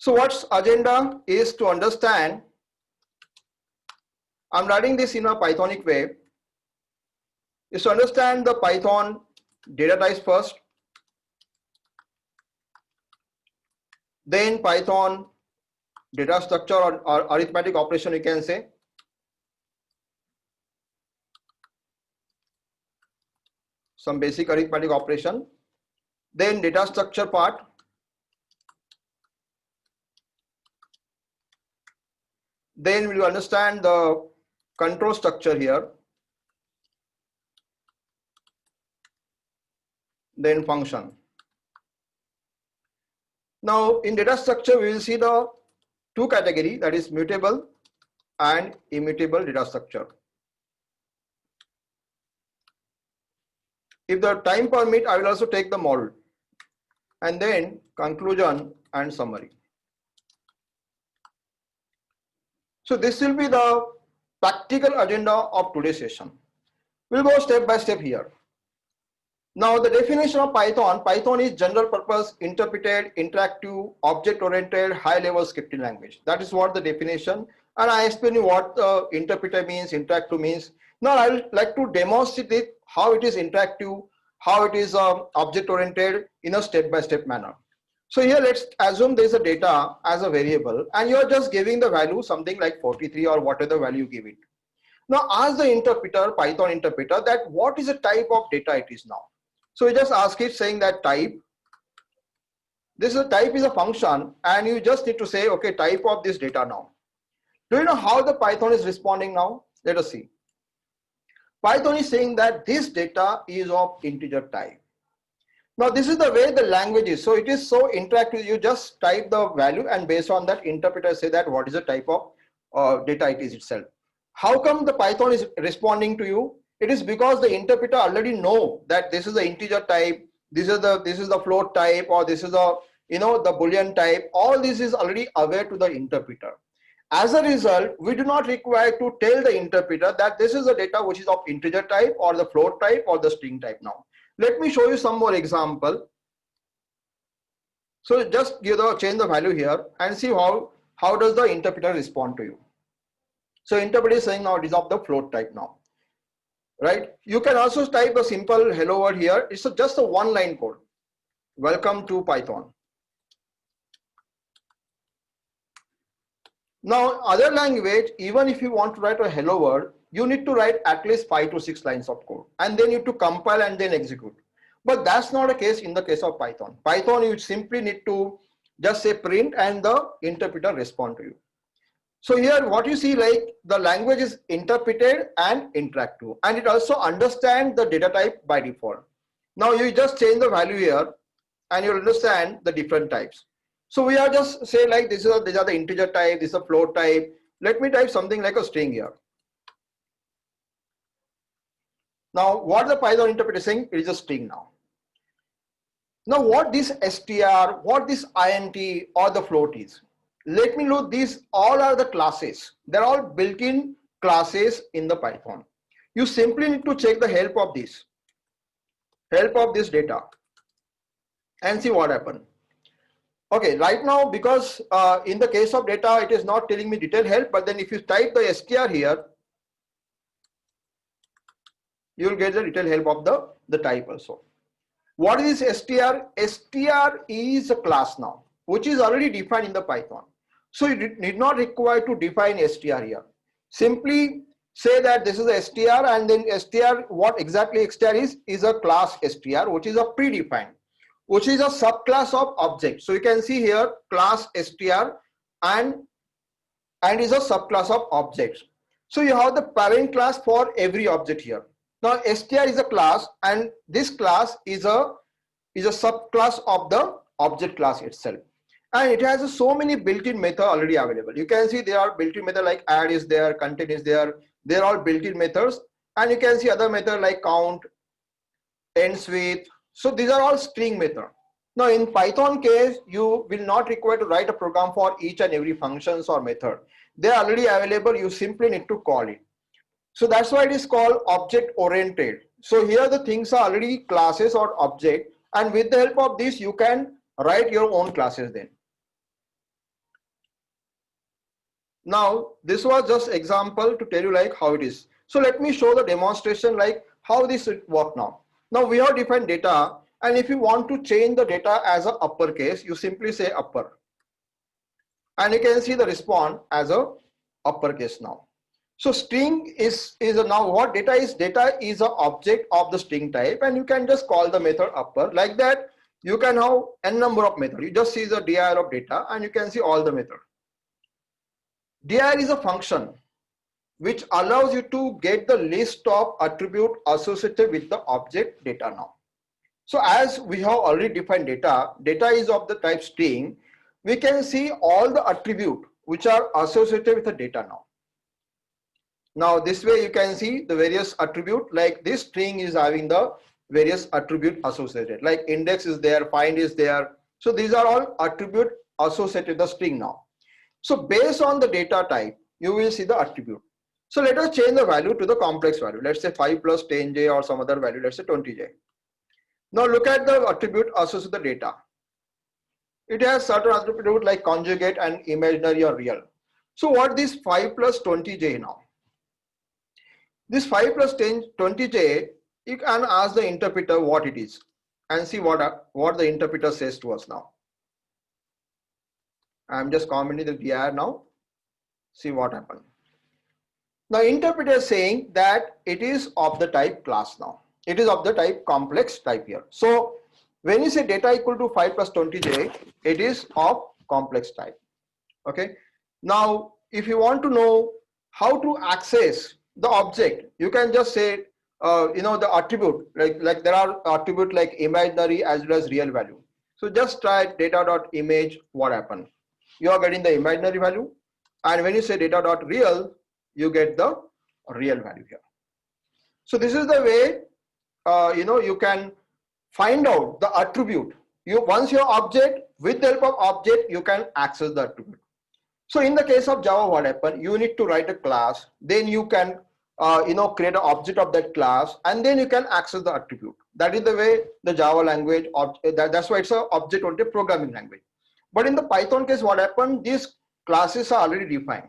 So what's agenda is to understand, I'm writing this in a Pythonic way, is to understand the Python data types first, then Python data structure or arithmetic operation, you can say. Some basic arithmetic operation, then data structure part, then we will understand the control structure here, then function. Now in data structure we will see the two categories, that is mutable and immutable data structure. If the time permit, I will also take the model, and then conclusion and summary. So this will be the practical agenda of today's session. We'll go step by step here. Now the definition of Python. Python is general purpose, interpreted, interactive, object oriented, high level scripting language. That is what the definition, and I explain you what interpreter means, interactive means. Now I would like to demonstrate it, how it is interactive, how it is object oriented in a step by step manner. So here let's assume there is a data as a variable and you are just giving the value something like 43 or whatever value you give it. Now ask the interpreter, Python interpreter, that what is the type of data it is now. So you just ask it saying that type, this is a type is a function, and you just need to say, okay, type of this data now. Do you know how the Python is responding now? Let us see. Python is saying that this data is of integer type. Now this is the way the language is. So it is so interactive. You just type the value and based on that interpreter say that what is the type of data it is itself. How come the Python is responding to you? It is because the interpreter already know that this is the integer type, this is the float type, or this is the the Boolean type. All this is already aware to the interpreter. As a result, we do not require to tell the interpreter that this is the data which is of integer type or the float type or the string type now. Let me show you some more example. So just change the value here and see how does the interpreter respond to you. So interpreter is saying now it is of the float type now, right? You can also type a simple hello word here. It's just a one line code. Welcome to Python. Now other language, even if you want to write a hello word, you need to write at least 5 to 6 lines of code and then you need to compile and then execute. But that's not the case in the case of Python. Python, you simply need to just say print and the interpreter respond to you. So here what you see, like the language is interpreted and interactive, and it also understands the data type by default. Now you just change the value here and you'll understand the different types. So we are just say like these are the integer type, this is a float type. Let me type something like a string here. Now what the Python interpreter is saying, it is a string now. Now what this str, what this int or the float is, let me know, these all are the classes. They're all built-in classes in the Python. You simply need to check the help of this data and see what happened. Okay, right now because in the case of data it is not telling me detailed help, but then if you type the str here, you will get the detailed help of the type also. What is str? Str is a class now, which is already defined in the Python. So you need not require to define str here. Simply say that this is a str, and then str, what exactly str is a class str, which is a predefined, which is a subclass of object. So you can see here class str and is a subclass of objects. So you have the parent class for every object here. Now str is a class, and this class is a subclass of the object class itself, and it has so many built-in methods already available. You can see there are built-in methods like add is there, content is there. They're all built-in methods, and you can see other methods like count, ends with. So these are all string methods. Now in Python case, you will not require to write a program for each and every functions or method. They're already available. You simply need to call it. So that's why it is called object oriented. So here the things are already classes or object, and with the help of this you can write your own classes then. Now, this was just example to tell you like how it is. So let me show the demonstration like how this would work now. Now we have defined data, and if you want to change the data as a uppercase, you simply say upper. And you can see the response as a uppercase now. So string is now what data is? Data is an object of the string type, and you can just call the method upper like that. You can have n number of methods. You just see the dir of data, and you can see all the methods. Dir is a function which allows you to get the list of attribute associated with the object data now. So as we have already defined data, data is of the type string. We can see all the attribute which are associated with the data now. Now this way you can see the various attribute, like this string is having the various attribute associated, like index is there, find is there. So these are all attribute associated with the string now. So based on the data type, you will see the attribute. So let us change the value to the complex value. Let's say 5 plus 10j or some other value, let's say 20j. Now look at the attribute associated with the data. It has certain attribute like conjugate and imaginary or real. So what this 5 plus 20j now? This 5 plus 20j, you can ask the interpreter what it is and see what the interpreter says to us now. I'm just commenting the dir now. See what happened. Now interpreter is saying that it is of the type class now. It is of the type complex type here. So when you say data equal to 5 plus 20j, it is of complex type. Okay. Now if you want to know how to access the object, you can just say the attribute, like there are attribute like imaginary as well as real value. So just try data.image, what happened. You are getting the imaginary value, and when you say data.real, you get the real value here. So this is the way you can find out the attribute. Once your object, with the help of object, you can access the attribute. So in the case of Java, what happened? You need to write a class, then you can create an object of that class, and then you can access the attribute. That is the way the Java language, that's why it's an object-oriented programming language. But in the Python case, what happened? These classes are already defined.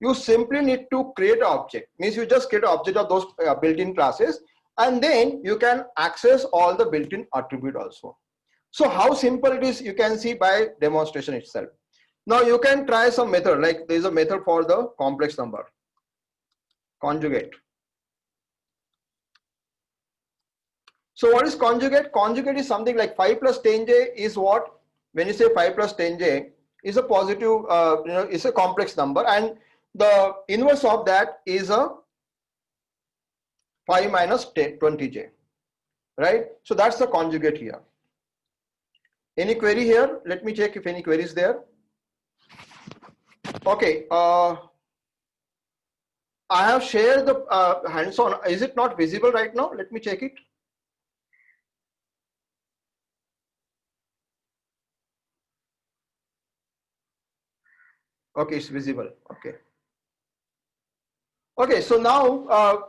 You simply need to create an object. Means you just create an object of those built-in classes, and then you can access all the built-in attribute also. So how simple it is, you can see by demonstration itself. Now you can try some method, like there is a method for the complex number, conjugate. So what is conjugate? Conjugate is something like 5 plus 10j is what? When you say 5 plus 10j is a positive, it's a complex number, and the inverse of that is a 5 minus 20j, right? So that's the conjugate here. Any query here? Let me check if any query is there. Okay, I have shared the hands-on. Is it not visible right now? Let me check it. Okay, it's visible. Okay. Okay, so now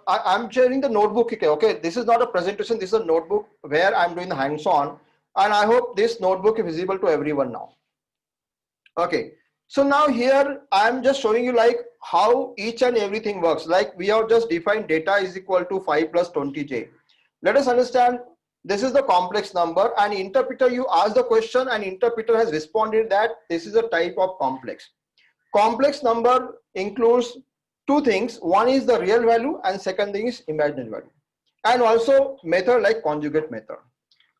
I'm sharing the notebook. Okay, this is not a presentation. This is a notebook where I'm doing the hands-on, and I hope this notebook is visible to everyone now. Okay, so now here I'm just showing you like how each and everything works. Like we have just defined data is equal to 5 plus 20j. Let us understand this is the complex number, and interpreter, you ask the question and interpreter has responded that this is a type of complex. Complex number includes two things. One is the real value and second thing is imaginary value, and also method like conjugate method.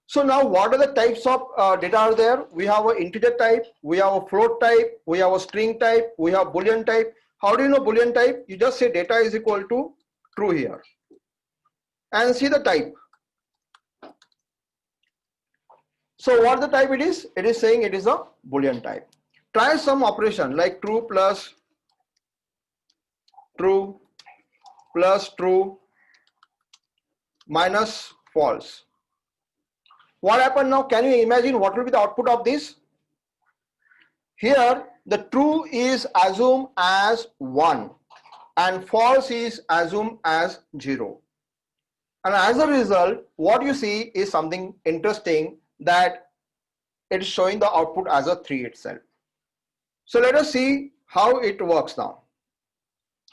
So now what are the types of data are there? We have an integer type, we have a float type, we have a string type, we have boolean type. How do you know boolean type? You just say data is equal to true here and see the type. So what the type it is? It is saying it is a boolean type. Try some operation like true plus true plus true minus false. What happened now? Can you imagine what will be the output of this? Here the true is assumed as 1 and false is assumed as 0. And as a result, what you see is something interesting, that it is showing the output as a 3 itself. So let us see how it works now.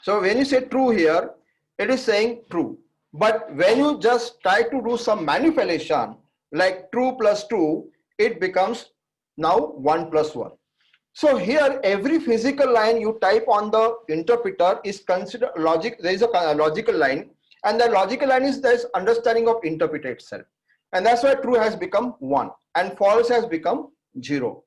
So when you say true here, it is saying true. But when you just try to do some manipulation, like true plus 2, it becomes now 1 plus 1. So here every physical line you type on the interpreter is considered logic. There is a logical line, and the logical line is this understanding of interpreter itself. And that's why true has become 1 and false has become 0.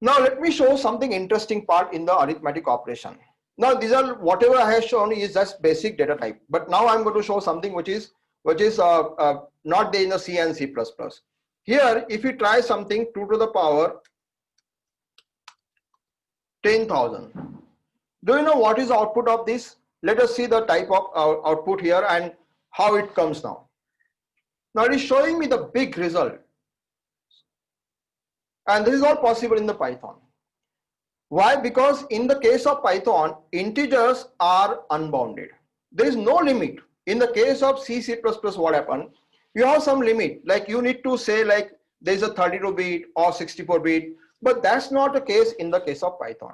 Now let me show something interesting part in the arithmetic operation. Now these are whatever I have shown is just basic data type, but now I'm going to show something which is not there in the C and C++. Here if you try something 2 to the power 10,000, do you know what is the output of this? Let us see the type of output here and how it comes now. Now it is showing me the big result, and this is all possible in the Python. Why? Because in the case of Python, integers are unbounded. There is no limit. In the case of C++, what happened? You have some limit, like you need to say like there is a 32-bit or 64-bit, but that's not the case in the case of Python.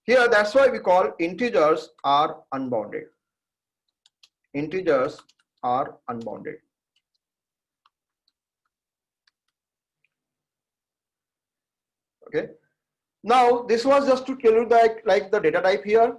Here, that's why we call integers are unbounded. Integers are unbounded. Okay. Now, this was just to tell you that like the data type here.